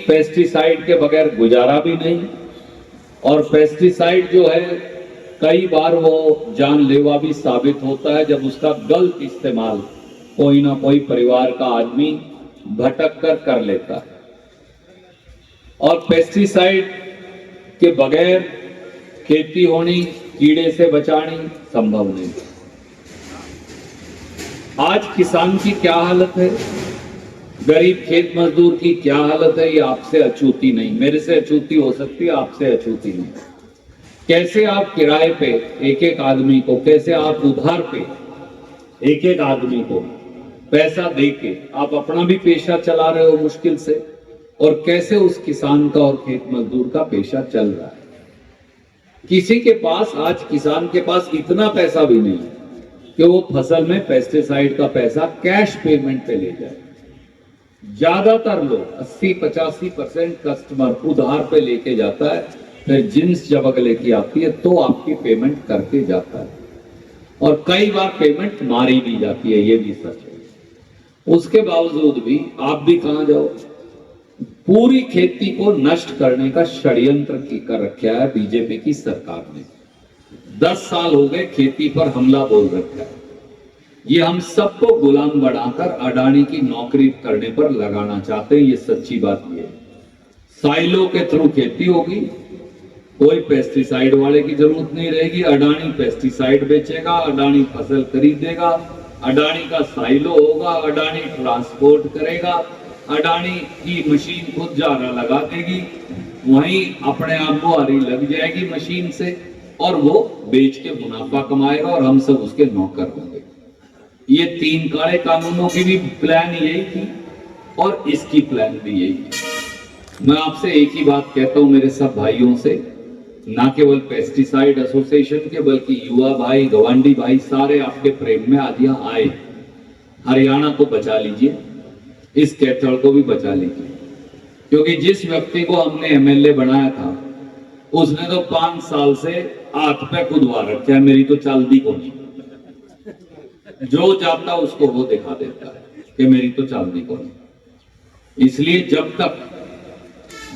Pesticide के बगैर गुजारा भी नहीं, और पेस्टिसाइड जो है कई बार वो जानलेवा भी साबित होता है जब उसका गलत इस्तेमाल कोई ना कोई परिवार का आदमी भटक कर लेता है। और पेस्टिसाइड के बगैर खेती होनी, कीड़े से बचानी संभव नहीं। आज किसान की क्या हालत है, गरीब खेत मजदूर की क्या हालत है, ये आपसे अछूती नहीं, मेरे से अछूती हो सकती है, आपसे अछूती नहीं। कैसे आप किराए पे एक एक आदमी को, कैसे आप उधार पे एक एक आदमी को पैसा देके आप अपना भी पेशा चला रहे हो मुश्किल से, और कैसे उस किसान का और खेत मजदूर का पेशा चल रहा है। किसी के पास, आज किसान के पास इतना पैसा भी नहीं कि वो फसल में पेस्टिसाइड का पैसा कैश पेमेंट पे ले जाए। ज्यादातर लोग 80-85% कस्टमर उधार पे लेके जाता है, फिर जिन्स जब अगले की आती है तो आपकी पेमेंट करके जाता है, और कई बार पेमेंट मारी भी जाती है, ये भी सच है। उसके बावजूद भी आप भी कहां जाओ, पूरी खेती को नष्ट करने का षड्यंत्र कर रखा है बीजेपी की सरकार ने। 10 साल हो गए खेती पर हमला बोल रखा है। ये हम सबको गुलाम बनाकर अडानी की नौकरी करने पर लगाना चाहते हैं, ये सच्ची बात ये है। साइलो के थ्रू खेती होगी, कोई पेस्टिसाइड वाले की जरूरत नहीं रहेगी। अडानी पेस्टिसाइड बेचेगा, अडानी फसल खरीदेगा, अडानी का साइलो होगा, अडानी ट्रांसपोर्ट करेगा, अडानी की मशीन खुद जारा लगा देगी, वहीं अपने आप बुआरी लग जाएगी मशीन से, और वो बेच के मुनाफा कमाएगा और हम सब उसके नौकर होंगे। ये 3 काले कानूनों की भी प्लान यही थी और इसकी प्लान भी यही थी। मैं आपसे एक ही बात कहता हूं मेरे सब भाइयों से, ना केवल पेस्टिसाइड एसोसिएशन के बल्कि युवा भाई, गवांडी भाई, सारे आपके प्रेम में आज यहाँ आए। हरियाणा को बचा लीजिए, इस कैथल को भी बचा लीजिए, क्योंकि जिस व्यक्ति को हमने एमएलए बनाया था उसने तो 5 साल से हाथ पे खुदवा रखा है, मेरी तो चलती को नहीं। जो चाहता उसको वो दिखा देता है कि मेरी तो चलती को नहीं। इसलिए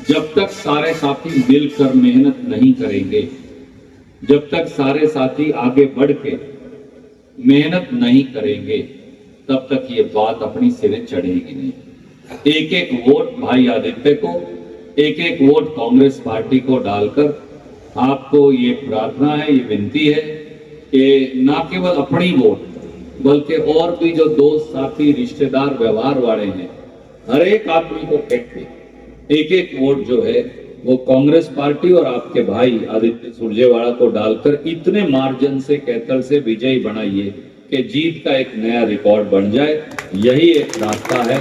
जब तक सारे साथी मिलकर मेहनत नहीं करेंगे, जब तक सारे साथी आगे बढ़ के मेहनत नहीं करेंगे, तब तक ये बात अपनी सिरे चढ़ेगी नहीं। एक एक वोट भाई आदित्य को, एक एक वोट कांग्रेस पार्टी को डालकर आपको ये प्रार्थना है, ये विनती है कि ना केवल अपनी वोट बल्कि और भी जो दोस्त साथी रिश्तेदार व्यवहार वाले हैं, हर एक आदमी को एक एक वोट जो है वो कांग्रेस पार्टी और आपके भाई आदित्य सुरजेवाला को डालकर इतने मार्जिन से कैथल से विजयी बनाइए कि जीत का एक नया रिकॉर्ड बन जाए। यही एक रास्ता है,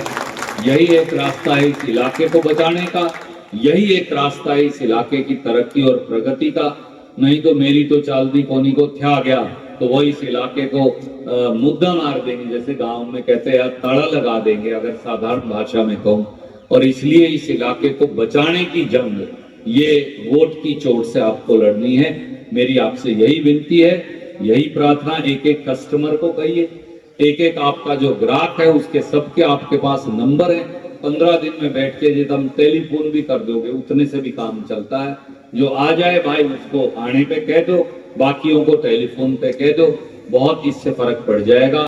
यही एक रास्ता है इस इलाके को बचाने का, यही एक रास्ता है इस इलाके की तरक्की और प्रगति का। नहीं तो मेरी तो चालदी कोनी को थ्या गया तो वो इस इलाके को मुद्दा मार देंगे, जैसे गांव में कहते हैं, ताड़ा लगा देंगे अगर साधारण भाषा में कहूं। और इसलिए इस इलाके को बचाने की जंग ये वोट की चोट से आपको लड़नी है। मेरी आपसे यही विनती है, यही प्रार्थना। एक एक कस्टमर को कहिए, एक एक आपका जो ग्राहक है उसके सबके आपके पास नंबर है, 15 दिन में बैठ के जब हम टेलीफोन भी कर दोगे उतने से भी काम चलता है। जो आ जाए भाई उसको आने पे कह दो, बाकियों को टेलीफोन पे कह दो, बहुत इससे फर्क पड़ जाएगा।